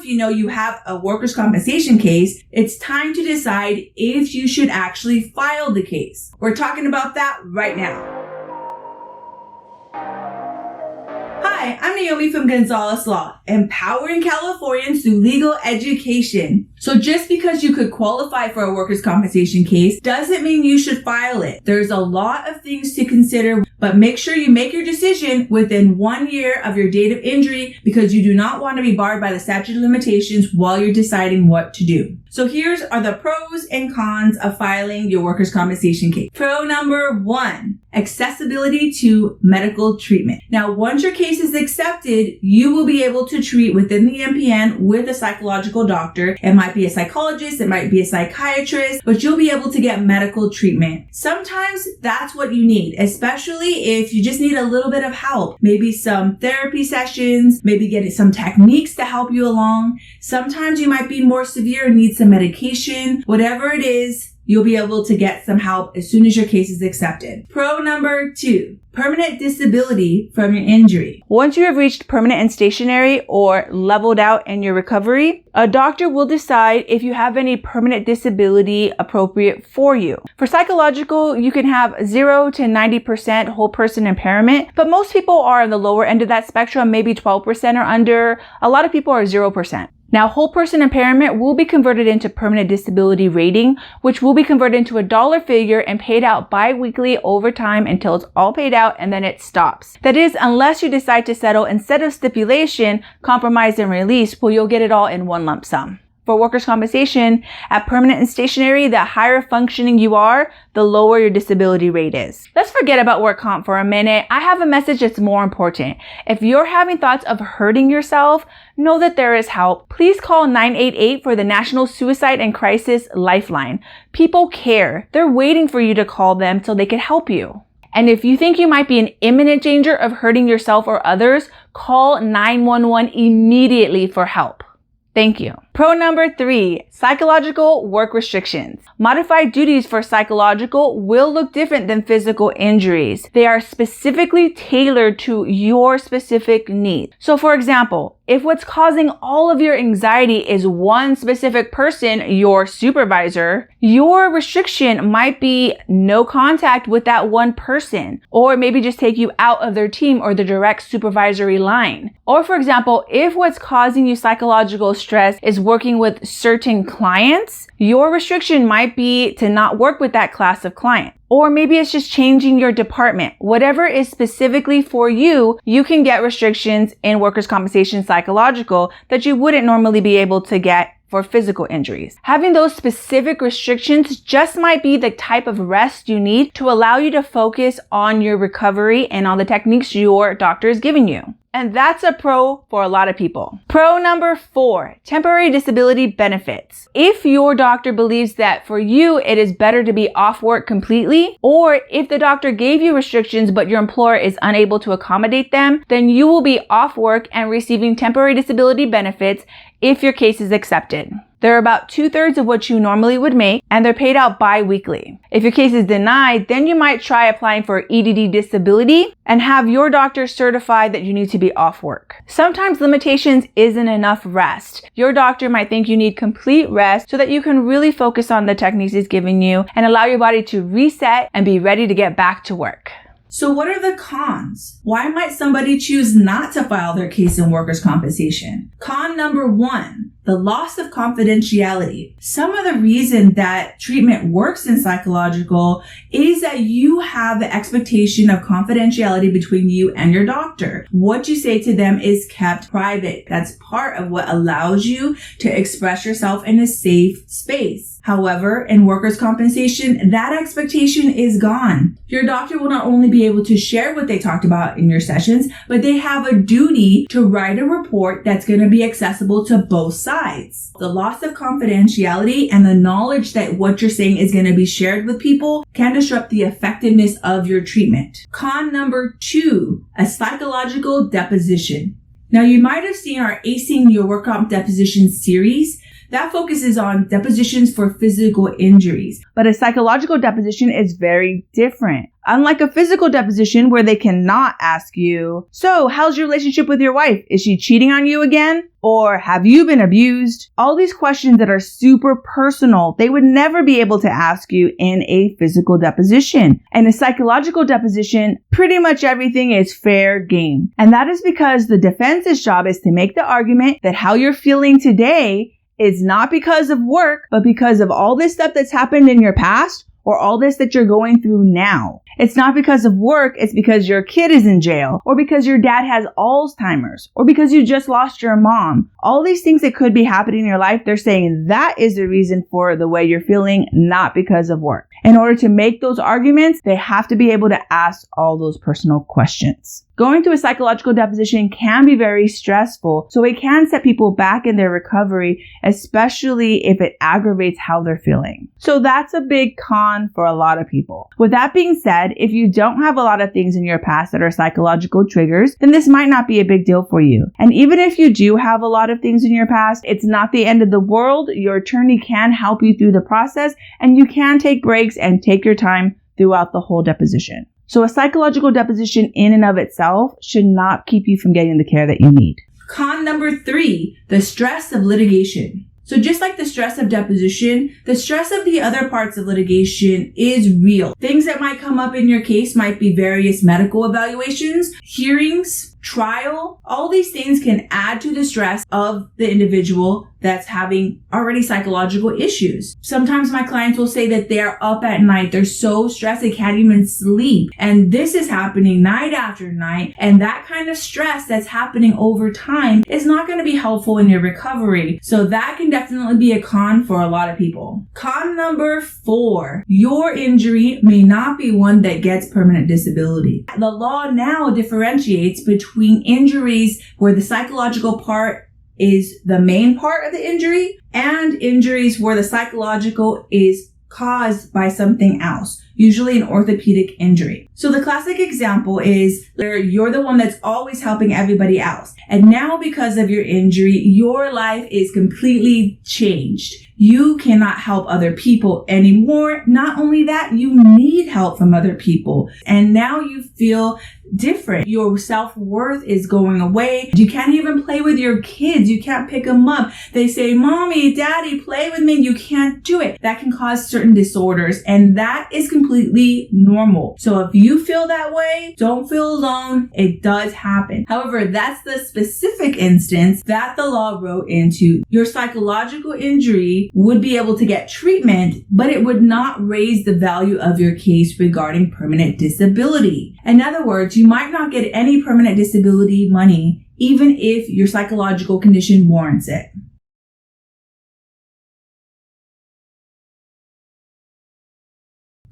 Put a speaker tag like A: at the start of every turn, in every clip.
A: you know you have a workers' compensation case, it's time to decide if you should actually file the case. We're talking about that right now. Hi, I'm Naomi from Gonzalez Law, empowering Californians through legal education. So just because you could qualify for a workers' compensation case doesn't mean you should file it. There's a lot of things to consider, but make sure you make your decision within 1 year of your date of injury because you do not want to be barred by the statute of limitations while you're deciding what to do. So here's are the pros and cons of filing your workers' compensation case. Pro number 1, accessibility to medical treatment. Now, once your case is accepted, you will be able to treat within the MPN with a psychological doctor. It might be a psychologist, it might be a psychiatrist, but you'll be able to get medical treatment. Sometimes that's what you need, especially if you just need a little bit of help. Maybe some therapy sessions, maybe getting some techniques to help you along. Sometimes you might be more severe and need some medication. Whatever it is, you'll be able to get some help as soon as your case is accepted. Pro number 2, permanent disability from your injury. Once you have reached permanent and stationary or leveled out in your recovery, a doctor will decide if you have any permanent disability appropriate for you. For psychological, you can have 0 to 90% whole person impairment, but most people are on the lower end of that spectrum, maybe 12% or under. A lot of people are 0%. Now, whole person impairment will be converted into permanent disability rating, which will be converted into a dollar figure and paid out bi-weekly over time until it's all paid out and then it stops. That is, unless you decide to settle instead of stipulation, compromise and release, well, you'll get it all in one lump sum. For workers' compensation, at permanent and stationary, the higher functioning you are, the lower your disability rate is. Let's forget about work comp for a minute. I have a message that's more important. If you're having thoughts of hurting yourself, know that there is help. Please call 988 for the National Suicide and Crisis Lifeline. People care. They're waiting for you to call them so they can help you. And if you think you might be in imminent danger of hurting yourself or others, call 911 immediately for help. Thank you. Pro number 3, psychological work restrictions. Modified duties for psychological will look different than physical injuries. They are specifically tailored to your specific needs. So for example, if what's causing all of your anxiety is one specific person, your supervisor, your restriction might be no contact with that one person, or maybe just take you out of their team or the direct supervisory line. Or for example, if what's causing you psychological stress is working with certain clients, your restriction might be to not work with that class of client. Or maybe it's just changing your department. Whatever is specifically for you, you can get restrictions in workers' compensation psychological that you wouldn't normally be able to get for physical injuries. Having those specific restrictions just might be the type of rest you need to allow you to focus on your recovery and on the techniques your doctor is giving you. And that's a pro for a lot of people. Pro number 4, temporary disability benefits. If your doctor believes that for you it is better to be off work completely, or if the doctor gave you restrictions but your employer is unable to accommodate them, then you will be off work and receiving temporary disability benefits if your case is accepted. They're about 2/3 of what you normally would make, and they're paid out bi-weekly. If your case is denied, then you might try applying for EDD disability and have your doctor certify that you need to be off work. Sometimes limitations isn't enough rest. Your doctor might think you need complete rest so that you can really focus on the techniques he's giving you and allow your body to reset and be ready to get back to work. So what are the cons? Why might somebody choose not to file their case in workers' compensation? Con number 1, the loss of confidentiality. Some of the reason that treatment works in psychological is that you have the expectation of confidentiality between you and your doctor. What you say to them is kept private. That's part of what allows you to express yourself in a safe space. However, in workers' compensation, that expectation is gone. Your doctor will not only be able to share what they talked about in your sessions, but they have a duty to write a report that's going to be accessible to both sides. The loss of confidentiality and the knowledge that what you're saying is going to be shared with people can disrupt the effectiveness of your treatment. Con number 2, a psychological deposition. Now, you might have seen our Acing Your Work Comp Deposition series. that focuses on depositions for physical injuries. But a psychological deposition is very different. Unlike a physical deposition where they cannot ask you, so how's your relationship with your wife? Is she cheating on you again? Or have you been abused? All these questions that are super personal, they would never be able to ask you in a physical deposition. And a psychological deposition, pretty much everything is fair game. And that is because the defense's job is to make the argument that how you're feeling today is not because of work, but because of all this stuff that's happened in your past or all this that you're going through now. It's not because of work, it's because your kid is in jail, or because your dad has Alzheimer's, or because you just lost your mom. All these things that could be happening in your life, they're saying that is the reason for the way you're feeling, not because of work. In order to make those arguments, they have to be able to ask all those personal questions. Going through a psychological deposition can be very stressful, so it can set people back in their recovery, especially if it aggravates how they're feeling. So that's a big con for a lot of people. With that being said, if you don't have a lot of things in your past that are psychological triggers, then this might not be a big deal for you. And even if you do have a lot of things in your past, it's not the end of the world. Your attorney can help you through the process, and you can take breaks and take your time throughout the whole deposition. So a psychological deposition in and of itself should not keep you from getting the care that you need.
B: Con number 3, the stress of litigation. So just like the stress of deposition, the stress of the other parts of litigation is real. Things that might come up in your case might be various medical evaluations, hearings, trial. All these things can add to the stress of the individual that's having already psychological issues. Sometimes my clients will say that they're up at night. They're so stressed they can't even sleep. And this is happening night after night. And that kind of stress that's happening over time is not going to be helpful in your recovery. So that can definitely be a con for a lot of people. Con number 4, your injury may not be one that gets permanent disability. The law now differentiates between injuries where the psychological part is the main part of the injury and injuries where the psychological is caused by something else, usually an orthopedic injury. So the classic example is where you're the one that's always helping everybody else. And now because of your injury, your life is completely changed. You cannot help other people anymore. Not only that, you need help from other people. And now you feel different. Your self-worth is going away. You can't even play with your kids. You can't pick them up. They say, Mommy, Daddy, play with me. You can't do it. That can cause certain disorders, and that is completely normal. So if you feel that way, don't feel alone. It does happen. However, that's the specific instance that the law wrote into. Your psychological injury would be able to get treatment, but it would not raise the value of your case regarding permanent disability. In other words, you might not get any permanent disability money, even if your psychological condition warrants it.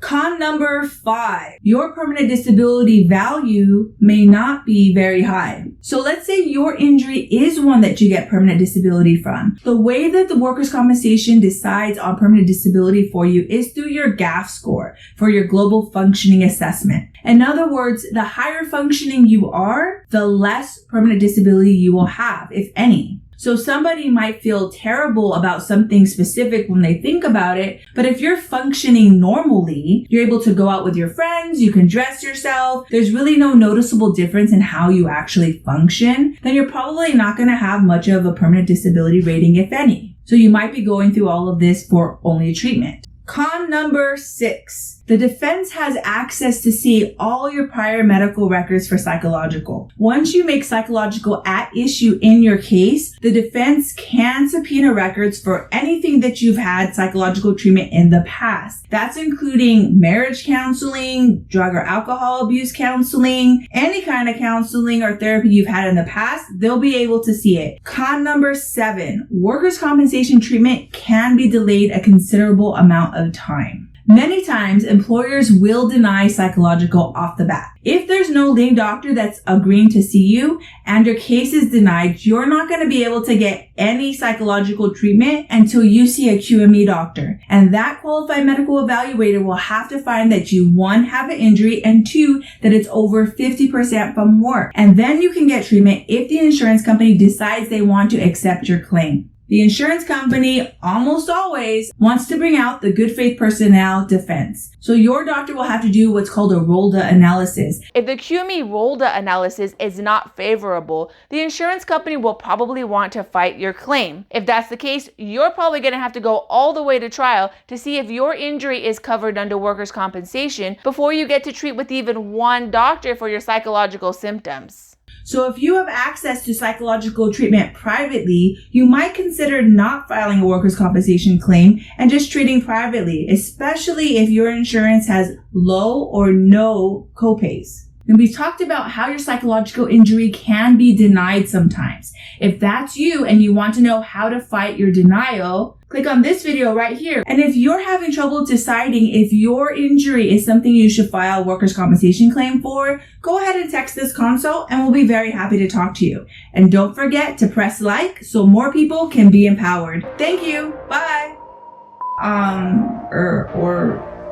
B: Con number 5, your permanent disability value may not be very high. So let's say your injury is one that you get permanent disability from. The way that the workers' compensation decides on permanent disability for you is through your GAF score for your global functioning assessment. In other words, the higher functioning you are, the less permanent disability you will have, if any. So somebody might feel terrible about something specific when they think about it, but if you're functioning normally, you're able to go out with your friends, you can dress yourself, there's really no noticeable difference in how you actually function, then you're probably not going to have much of a permanent disability rating, if any. So you might be going through all of this for only treatment. Con number 6. The defense has access to see all your prior medical records for psychological. Once you make psychological at issue in your case, the defense can subpoena records for anything that you've had psychological treatment in the past. That's including marriage counseling, drug or alcohol abuse counseling, any kind of counseling or therapy you've had in the past, they'll be able to see it. Con number 7, workers' compensation treatment can be delayed a considerable amount of time. Many times, employers will deny psychological off the bat. If there's no named doctor that's agreeing to see you and your case is denied, you're not going to be able to get any psychological treatment until you see a QME doctor. And that qualified medical evaluator will have to find that you, 1, have an injury, and 2, that it's over 50% from work. And then you can get treatment if the insurance company decides they want to accept your claim.
A: the insurance company almost always wants to bring out the good faith personnel defense. So your doctor will have to do what's called a Rolda Analysis.
B: If the QME Rolda analysis is not favorable, the insurance company will probably want to fight your claim. If that's the case, you're probably going to have to go all the way to trial to see if your injury is covered under workers' compensation before you get to treat with even one doctor for your psychological symptoms.
A: So if you have access to psychological treatment privately, you might consider not filing a workers' compensation claim and just treating privately, especially if your insurance has low or no copays. And we talked about how your psychological injury can be denied sometimes. If that's you and you want to know how to fight your denial, click on this video right here. And if you're having trouble deciding if your injury is something you should file a workers' compensation claim for, go ahead and text this consult and we'll be very happy to talk to you. And don't forget to press like so more people can be empowered. Thank you. Bye.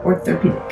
A: Orthopedic.